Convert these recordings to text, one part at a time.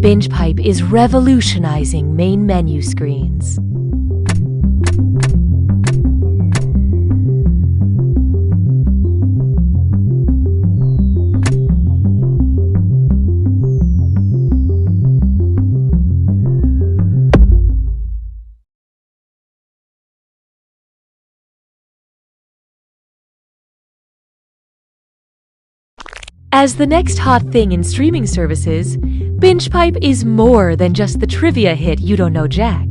Binge Pipe is revolutionizing main menu screens. As the next hot thing in streaming services, Binge Pipe is more than just the trivia hit You Don't Know Jack.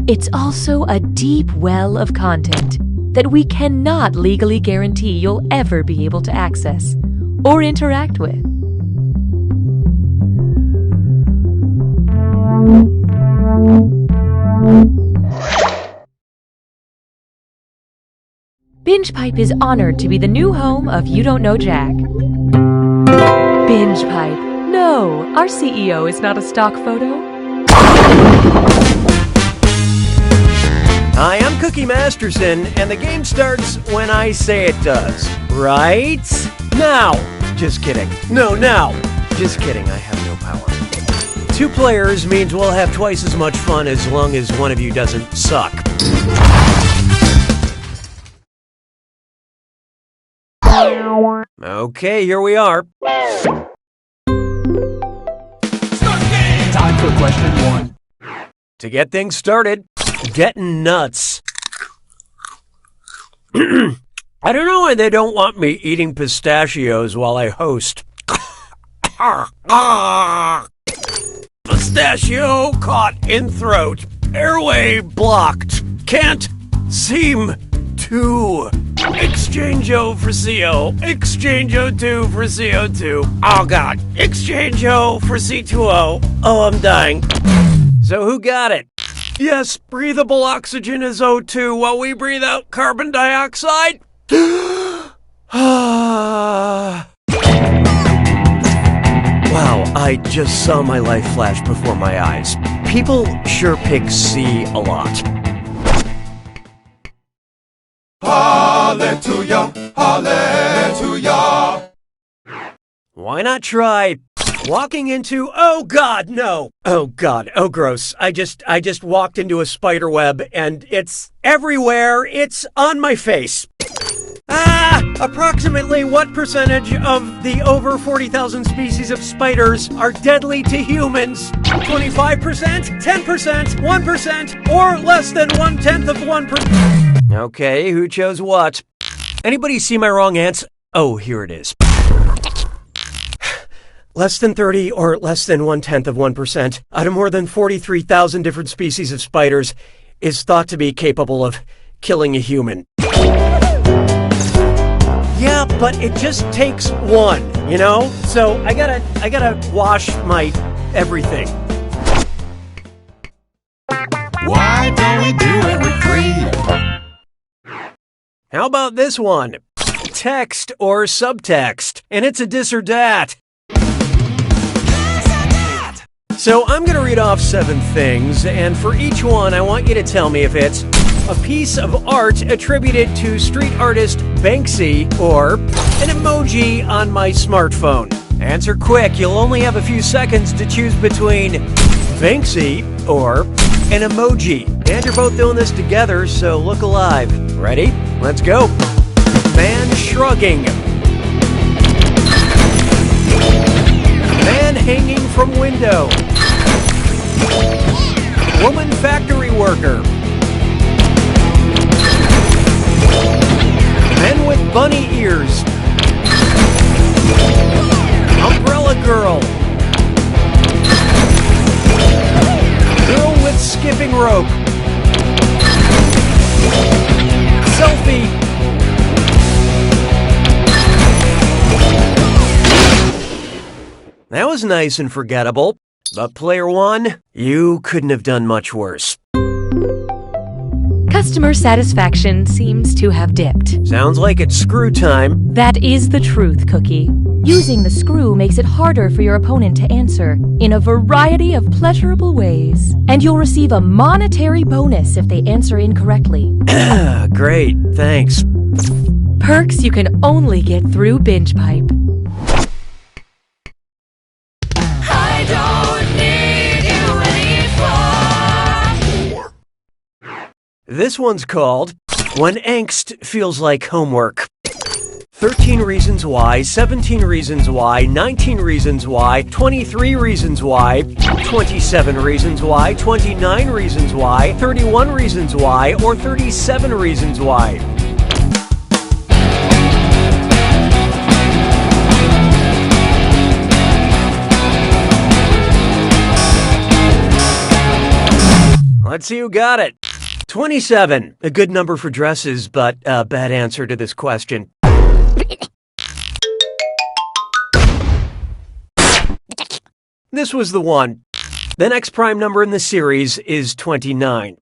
It's also a deep well of content that we cannot legally guarantee you'll ever be able to access or interact with. Binge Pipe is honored to be the new home of You Don't Know Jack. Binge Pipe. No, our CEO is not a stock photo. Hi, I'm Cookie Masterson, and the game starts when I say it does. Right? Now! Just kidding. No, now! Just kidding, I have no power. 2 players means we'll have twice as much fun as long as one of you doesn't suck. Okay, here we are. Time for question 1. To get things started, getting nuts. I don't know why they don't want me eating pistachios while I host. Pistachio caught in throat. Airway blocked. Can't seem to. Exchange-o for CO. Exchange-o2 for CO2. Oh god. Exchange-o for C2O. Oh, I'm dying. So who got it? Yes, breathable oxygen is O2 while we breathe out carbon dioxide. Wow, I just saw my life flash before my eyes. People sure pick C a lot. Hallelujah, hallelujah. Why not try walking into, oh god, no. Oh god, oh gross. I just walked into a spider web and it's everywhere. It's on my face. Approximately what percentage of the over 40,000 species of spiders are deadly to humans? 25%? 10%? 1%? Or less than 1/10 of 1%? Okay, who chose what? Anybody see my wrong answer? Oh, here it is. Less than 30 or less than 1/10 of 1% out of more than 43,000 different species of spiders is thought to be capable of killing a human. Yeah, but it just takes one, you know? So I gotta wash my everything. Why don't we do it with 3? How about this one? Text or subtext, and it's a this or that. So I'm going to read off 7 things, and for each one, I want you to tell me if it's a piece of art attributed to street artist Banksy or an emoji on my smartphone. Answer quick. You'll only have a few seconds to choose between Banksy or an emoji. And you're both doing this together, so look alive. Ready? Let's go. Man shrugging. Man hanging from window. Woman factory worker. Men with bunny ears. Umbrella girl. Girl with skipping rope. Selfie. That was nice and forgettable. But player 1, you couldn't have done much worse. Customer satisfaction seems to have dipped. Sounds like it's screw time. That is the truth, Cookie. Using the screw makes it harder for your opponent to answer in a variety of pleasurable ways. And you'll receive a monetary bonus if they answer incorrectly. Great, thanks. Perks you can only get through Binge Pipe. Hide This one's called When Angst Feels Like Homework. 13 Reasons Why, 17 Reasons Why, 19 Reasons Why, 23 Reasons Why, 27 Reasons Why, 29 Reasons Why, 31 Reasons Why, or 37 Reasons Why. Let's see who got it. 27, a good number for dresses, but a bad answer to this question. This was the one. The next prime number in the series is 29.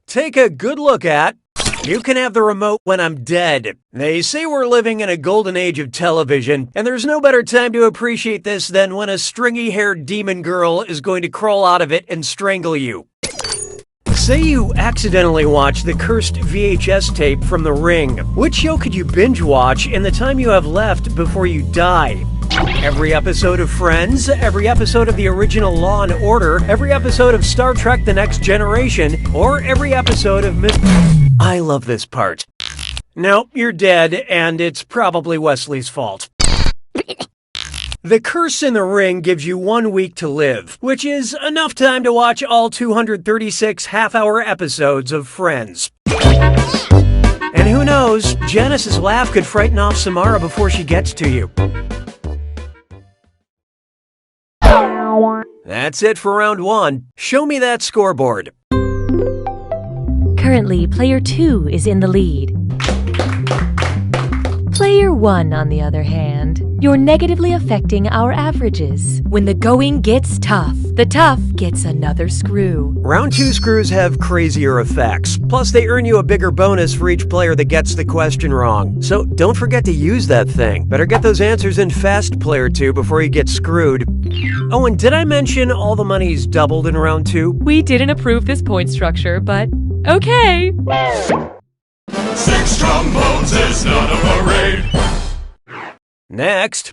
Take a good look at. You can have the remote when I'm dead. They say we're living in a golden age of television, and there's no better time to appreciate this than when a stringy-haired demon girl is going to crawl out of it and strangle you. Say you accidentally watch the cursed VHS tape from The Ring. Which show could you binge watch in the time you have left before you die? Every episode of Friends, every episode of the original Law and Order, every episode of Star Trek The Next Generation, or every episode of I love this part. Nope, you're dead, and it's probably Wesley's fault. The Curse in the Ring gives you 1 week to live, which is enough time to watch all 236 half-hour episodes of Friends. And who knows, Janice's laugh could frighten off Samara before she gets to you. That's it for round 1. Show me that scoreboard. Currently, player 2 is in the lead. Player 1, on the other hand, you're negatively affecting our averages. When the going gets tough, the tough gets another screw. Round 2 screws have crazier effects. Plus, they earn you a bigger bonus for each player that gets the question wrong. So don't forget to use that thing. Better get those answers in fast, player 2, before you get screwed. Oh, and did I mention all the money's doubled in round 2? We didn't approve this point structure, but okay. 6 trombones is not a parade. Next,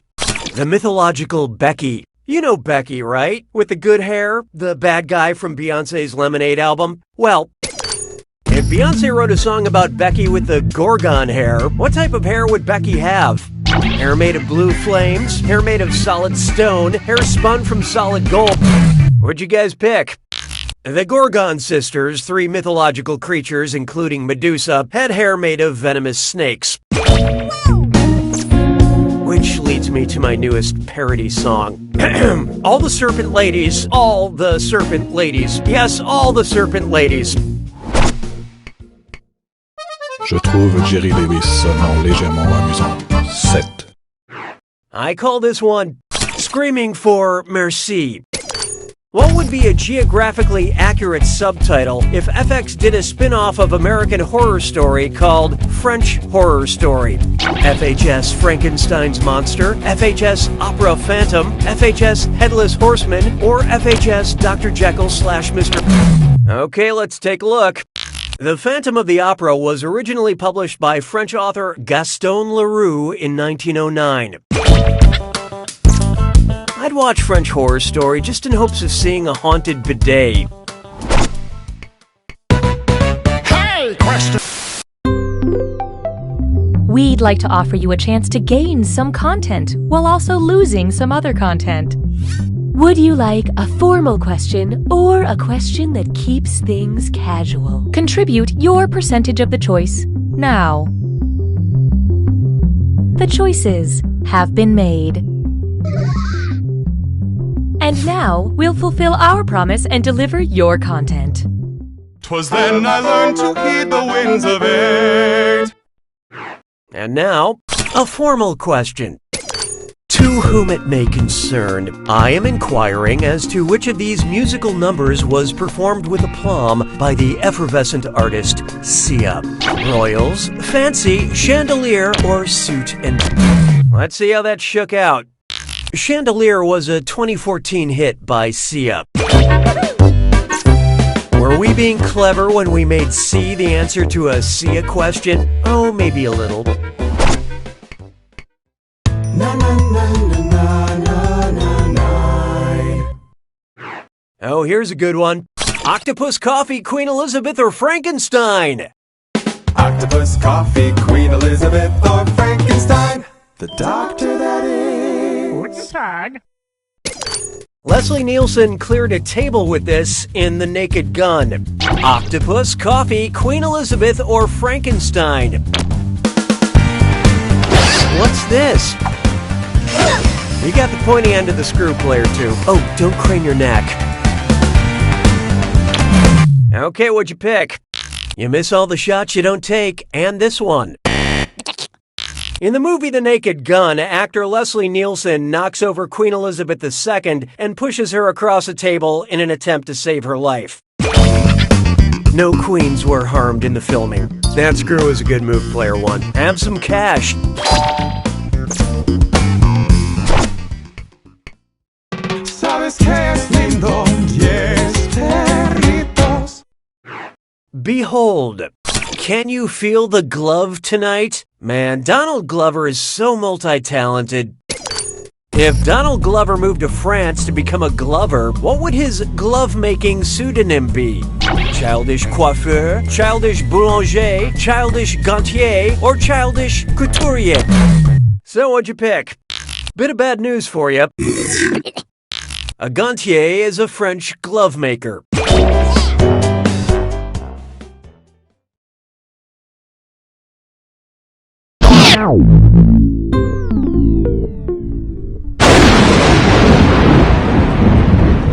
the mythological Becky. You know Becky, right? With the good hair, the bad guy from Beyoncé's Lemonade album? Well, if Beyoncé wrote a song about Becky with the Gorgon hair, what type of hair would Becky have? Hair made of blue flames? Hair made of solid stone? Hair spun from solid gold? What'd you guys pick? The Gorgon sisters, 3 mythological creatures, including Medusa, had hair made of venomous snakes. Which leads me to my newest parody song. All the serpent ladies, all the serpent ladies. Yes, all the serpent ladies. Je trouve Jerry Davis seulement légèrement amusant. 7. I call this one Screaming for Merci. What would be a geographically accurate subtitle if FX did a spin-off of American Horror Story called French Horror Story? FHS Frankenstein's Monster, FHS Opera Phantom, FHS Headless Horseman, or FHS Dr. Jekyll / Mr. Okay, let's take a look. The Phantom of the Opera was originally published by French author Gaston Leroux in 1909. I'd watch French Horror Story just in hopes of seeing a haunted bidet. Hey, question. We'd like to offer you a chance to gain some content while also losing some other content. Would you like a formal question or a question that keeps things casual? Contribute your percentage of the choice now. The choices have been made. And now, we'll fulfill our promise and deliver your content. 'Twas then I learned to heed the winds of eight. And now, a formal question. To whom it may concern, I am inquiring as to which of these musical numbers was performed with aplomb by the effervescent artist Sia. Royals, Fancy, Chandelier, or Suit and... Let's see how that shook out. Chandelier was a 2014 hit by Sia. Were we being clever when we made C the answer to a Sia question? Oh, maybe a little. Oh, here's a good one. Octopus coffee, Queen Elizabeth, or Frankenstein? Octopus, coffee, Queen Elizabeth, or Frankenstein. The doctor, that is. Leslie Nielsen cleared a table with this in The Naked Gun. Octopus, coffee, Queen Elizabeth, or Frankenstein? What's this? You got the pointy end of the screw, player 2. Oh, don't crane your neck. Okay, what'd you pick? You miss all the shots you don't take, and this one. In the movie The Naked Gun, actor Leslie Nielsen knocks over Queen Elizabeth II and pushes her across a table in an attempt to save her life. No queens were harmed in the filming. That screw is a good move, player 1. Have some cash. Sabes que es lindo, yes, perritos. Behold, can you feel the glove tonight? Man, Donald Glover is so multi-talented. If Donald Glover moved to France to become a glover, what would his glove-making pseudonym be? Childish coiffeur, childish boulanger, childish gantier, or childish couturier? So what'd you pick? Bit of bad news for you. A gantier is a French glove maker.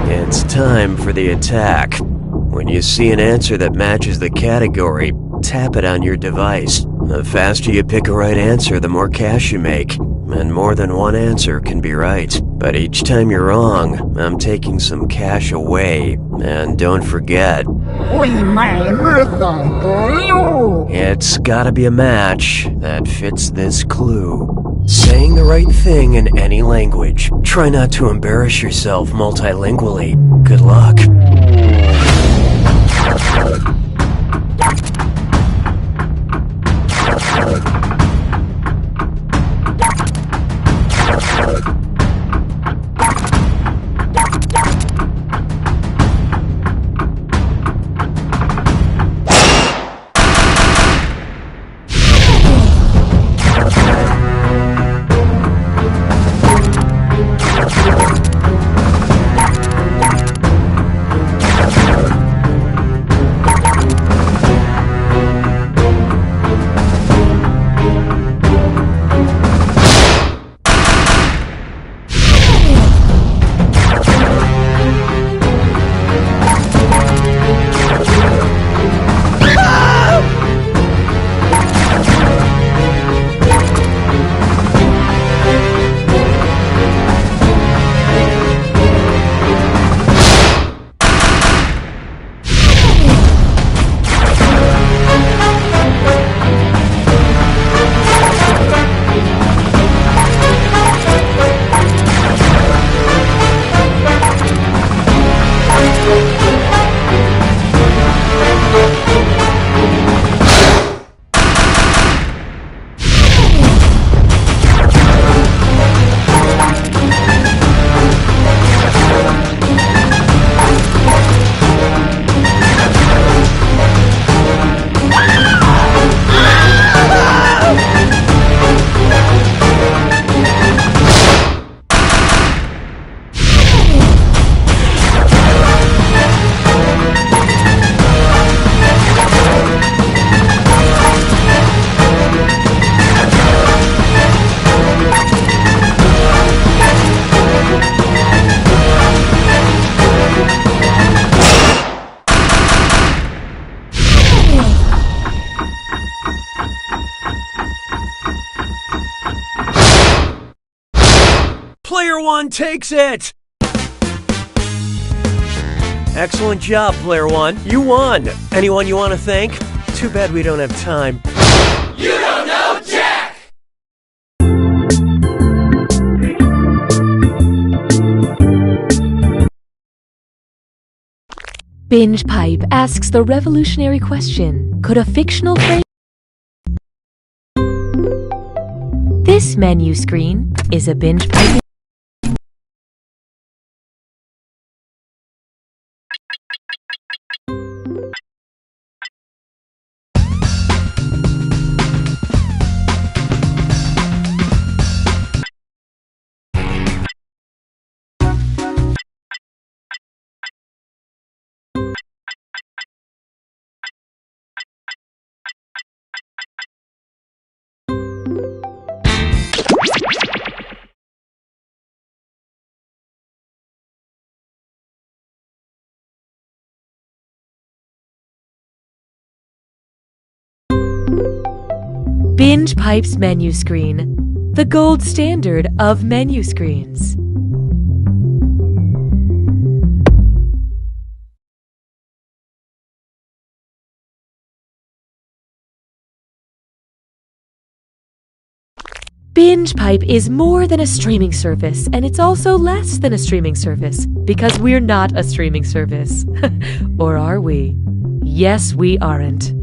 It's time for the attack. When you see an answer that matches the category, tap it on your device. The faster you pick a right answer, the more cash you make. And more than one answer can be right. But each time you're wrong, I'm taking some cash away. And don't forget, it's gotta be a match that fits this clue. Saying the right thing in any language. Try not to embarrass yourself multilingually. Good luck. Player 1 takes it! Excellent job, Player 1. You won! Anyone you want to thank? Too bad we don't have time. You don't know Jack! Binge Pipe asks the revolutionary question, could a fictional phrase... This menu screen is a Binge Pipe Binge Pipe's menu screen, the gold standard of menu screens. Binge Pipe is more than a streaming service, and it's also less than a streaming service, because we're not a streaming service. Or are we? Yes, we aren't.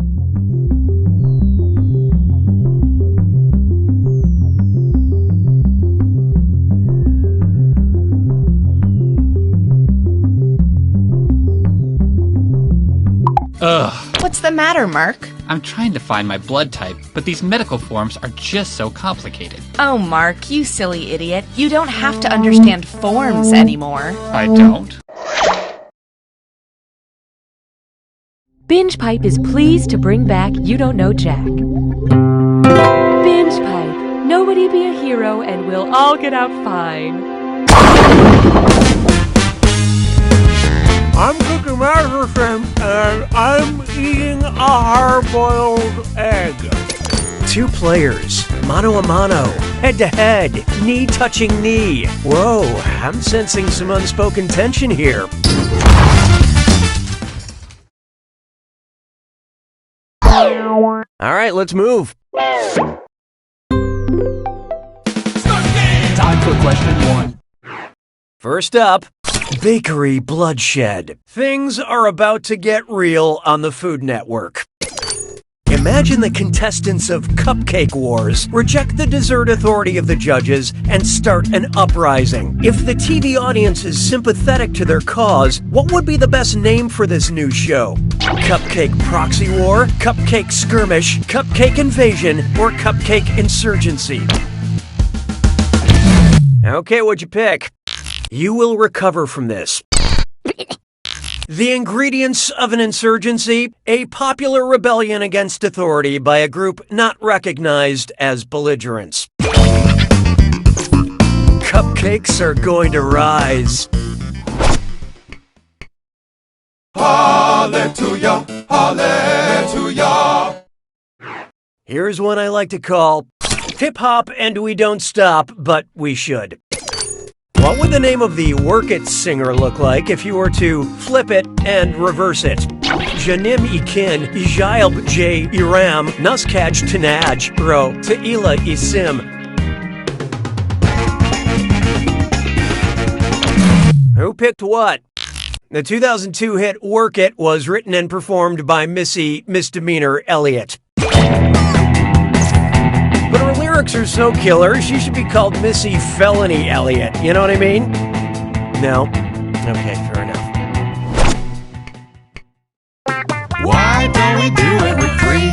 Ugh. What's the matter, Mark? I'm trying to find my blood type, but these medical forms are just so complicated. Oh, Mark, you silly idiot. You don't have to understand forms anymore. I don't? Binge Pipe is pleased to bring back You Don't Know Jack. Binge Pipe. Nobody be a hero and we'll all get out fine. I'm cooking Masterson, and I'm eating a hard-boiled egg. 2 players, mano a mano, head-to-head, knee-touching knee. Whoa, I'm sensing some unspoken tension here. All right, let's move. Time for question 1. First up, bakery bloodshed. Things are about to get real on the Food Network. Imagine the contestants of Cupcake Wars reject the dessert authority of the judges and start an uprising. If the TV audience is sympathetic to their cause, what would be the best name for this new show? Cupcake Proxy War, Cupcake Skirmish, Cupcake Invasion, or Cupcake Insurgency? Okay, what'd you pick? You will recover from this. The ingredients of an insurgency: a popular rebellion against authority by a group not recognized as belligerents. Cupcakes are going to rise. Hallelujah, hallelujah. Here's one I like to call hip-hop and we don't stop, but we should. What would the name of the Work It singer look like if you were to flip it and reverse it? Janim Ikin, Jailb J. Iram, Nuskaj Tanaj, Ro, Ta'ila Isim. Who picked what? The 2002 hit Work It was written and performed by Missy Misdemeanor Elliott. But her lyrics are so killer, she should be called Missy Felony Elliott. You know what I mean? No? Okay, fair enough. Why don't we do it with free?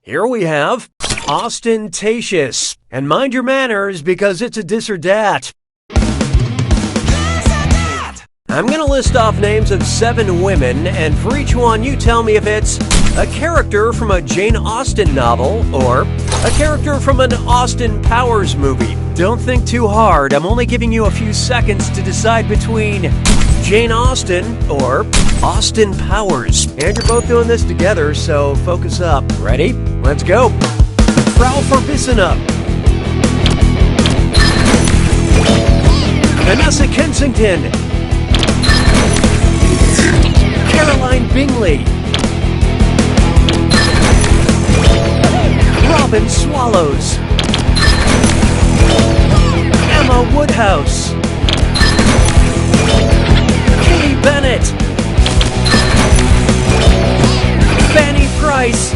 Here we have ostentatious. And mind your manners because it's a dis or dat. I'm going to list off names of 7 women, and for each one you tell me if it's a character from a Jane Austen novel or a character from an Austin Powers movie. Don't think too hard. I'm only giving you a few seconds to decide between Jane Austen or Austin Powers. And you're both doing this together, so focus up. Ready? Let's go. Frau Verbissena, Vanessa Kensington, Caroline Bingley, Robin Swallows, Emma Woodhouse, Katie Bennett, Fanny Price.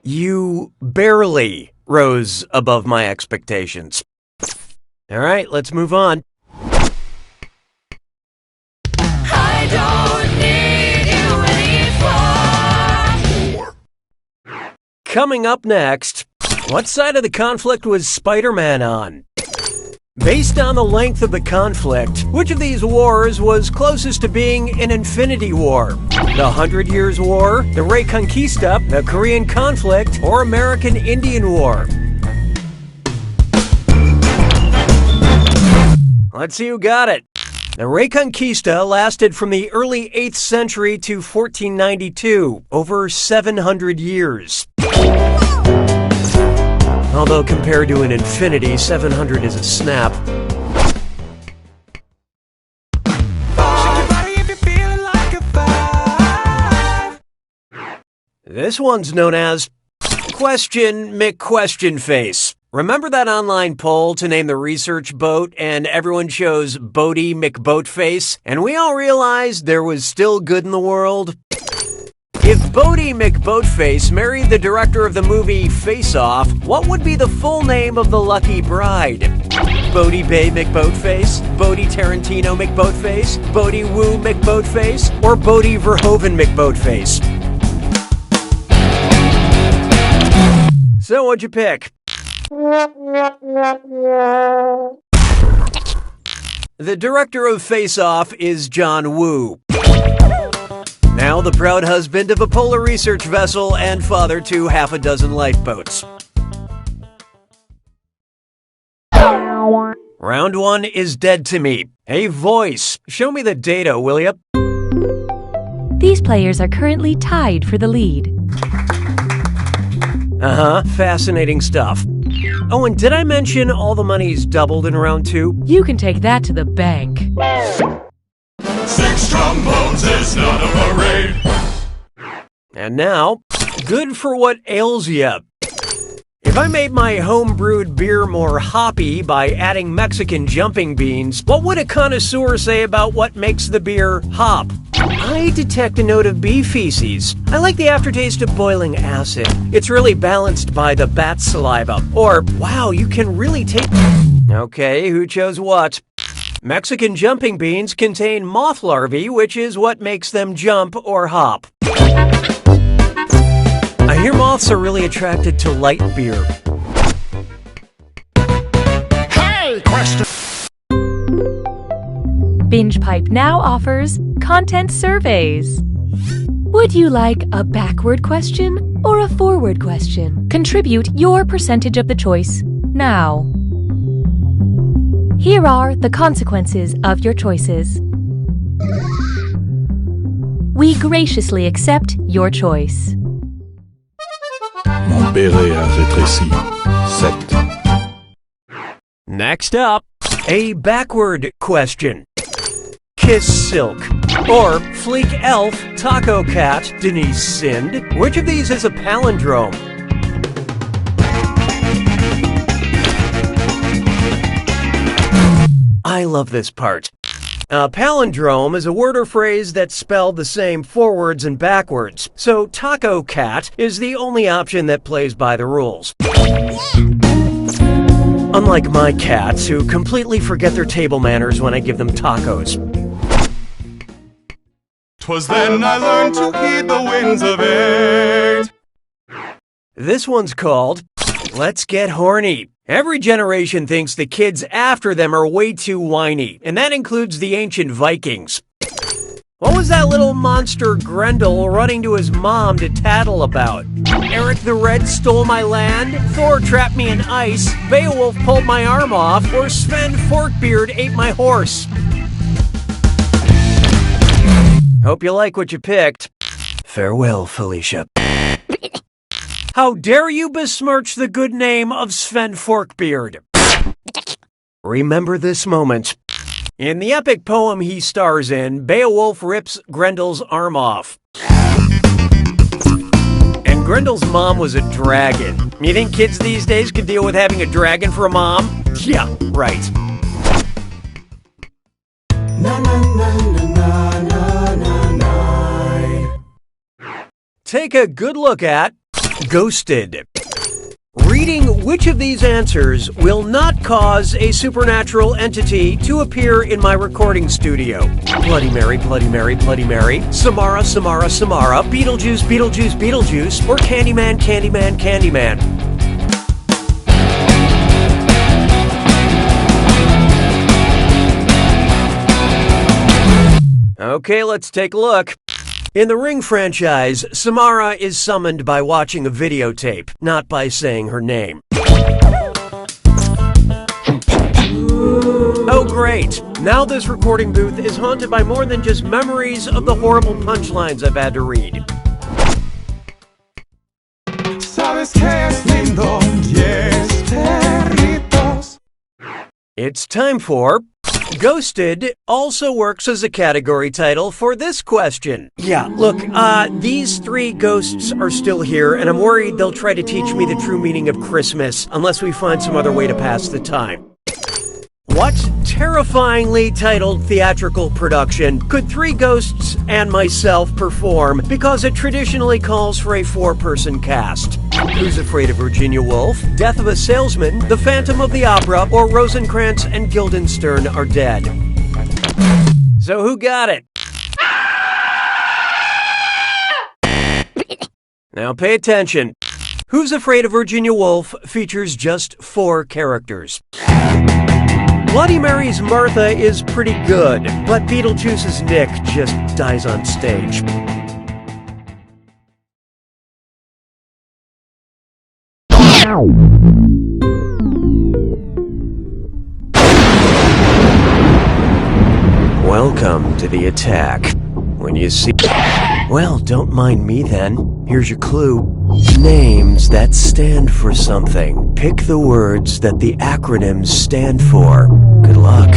You barely rose above my expectations. All right, let's move on. Coming up next, what side of the conflict was Spider-Man on? Based on the length of the conflict, which of these wars was closest to being an infinity war? The 100 Years' War, the Reconquista, the Korean conflict, or American Indian War? Let's see who got it. The Reconquista lasted from the early 8th century to 1492, over 700 years. Although compared to an infinity, 700 is a snap. This one's known as Question McQuestion Face. Remember that online poll to name the research boat and everyone chose Boaty McBoatface? And we all realized there was still good in the world? If Boaty McBoatface married the director of the movie Face Off, what would be the full name of the lucky bride? Boaty Bay McBoatface? Boaty Tarantino McBoatface? Boaty Woo McBoatface? Or Boaty Verhoeven McBoatface? So what'd you pick? The director of Face Off is John Woo. Now the proud husband of a polar research vessel and father to half a dozen lifeboats. Round 1 is dead to me. A voice. Show me the data, will ya? These players are currently tied for the lead. Fascinating stuff. Oh, and did I mention all the money's doubled in round 2? You can take that to the bank. 6 trombones is not a parade. And now, good for what ails ya. If I made my home-brewed beer more hoppy by adding Mexican jumping beans, what would a connoisseur say about what makes the beer hop? I detect a note of bee feces. I like the aftertaste of boiling acid. It's really balanced by the bat saliva. Or, wow, you can really take... Okay, who chose what? Mexican jumping beans contain moth larvae, which is what makes them jump or hop. I hear moths are really attracted to light beer. Hey, question. Binge Pipe now offers content surveys. Would you like a backward question or a forward question? Contribute your percentage of the choice now. Here are the consequences of your choices. We graciously accept your choice. Mon béret a rétréci. 7. Next up, a backward question. Kiss Silk. Or Fleek Elf, Taco Cat, Denise Sind. Which of these is a palindrome? I love this part. A palindrome is a word or phrase that's spelled the same forwards and backwards, so Taco Cat is the only option that plays by the rules. Unlike my cats, who completely forget their table manners when I give them tacos. 'Twas then I learned to heed the winds of 8. This one's called Let's Get Horny. Every generation thinks the kids after them are way too whiny, and that includes the ancient Vikings. What was that little monster Grendel running to his mom to tattle about? Eric the Red stole my land, Thor trapped me in ice, Beowulf pulled my arm off, or Sven Forkbeard ate my horse. Hope you like what you picked. Farewell, Felicia. How dare you besmirch the good name of Sven Forkbeard? Remember this moment. In the epic poem he stars in, Beowulf rips Grendel's arm off. And Grendel's mom was a dragon. You think kids these days could deal with having a dragon for a mom? Yeah, right. Take a good look at Ghosted. Reading which of these answers will not cause a supernatural entity to appear in my recording studio? Bloody Mary, Bloody Mary, Bloody Mary, Samara, Samara, Samara, Beetlejuice, Beetlejuice, Beetlejuice, or Candyman, Candyman, Candyman. Okay, let's take a look. In the Ring franchise, Samara is summoned by watching a videotape, not by saying her name. Oh great, Now this recording booth is haunted by more than just memories of the horrible punchlines I've had to read. Sabes que es lindo, 10 perritos. It's time for Ghosted also works as a category title for this question. Yeah, look, these 3 ghosts are still here, and I'm worried they'll try to teach me the true meaning of Christmas unless we find some other way to pass the time. What terrifyingly titled theatrical production could 3 ghosts and myself perform because it traditionally calls for a 4-person cast? Who's Afraid of Virginia Woolf, Death of a Salesman, The Phantom of the Opera, or Rosencrantz and Guildenstern Are Dead? So who got it? Now pay attention. Who's Afraid of Virginia Woolf features just 4 characters. Bloody Mary's Martha is pretty good, but Beetlejuice's Nick just dies on stage. Welcome to the attack. When you see... Well, don't mind me then. Here's your clue. Names that stand for something. Pick the words that the acronyms stand for. Good luck.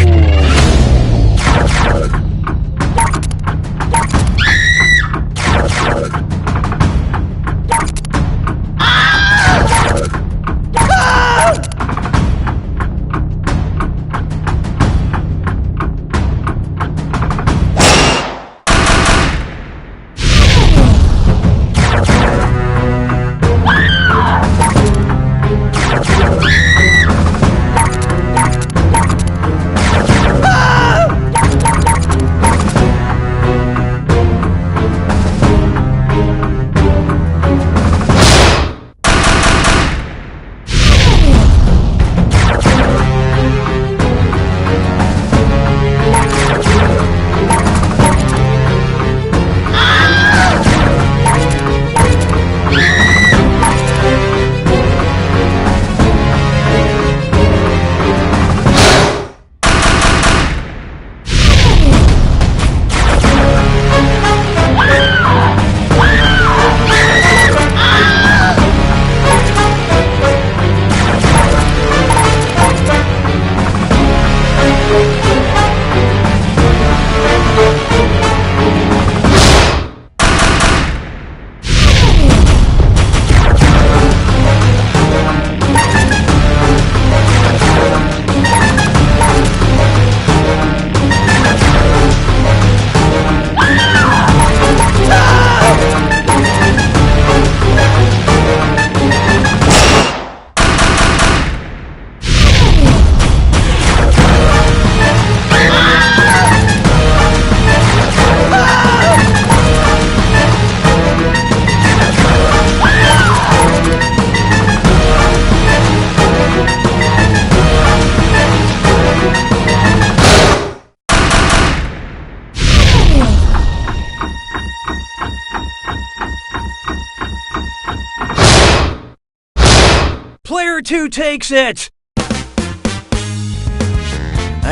Player 2 takes it! I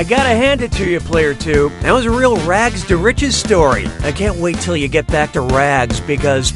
gotta hand it to you, Player 2. That was a real rags to riches story. I can't wait till you get back to rags because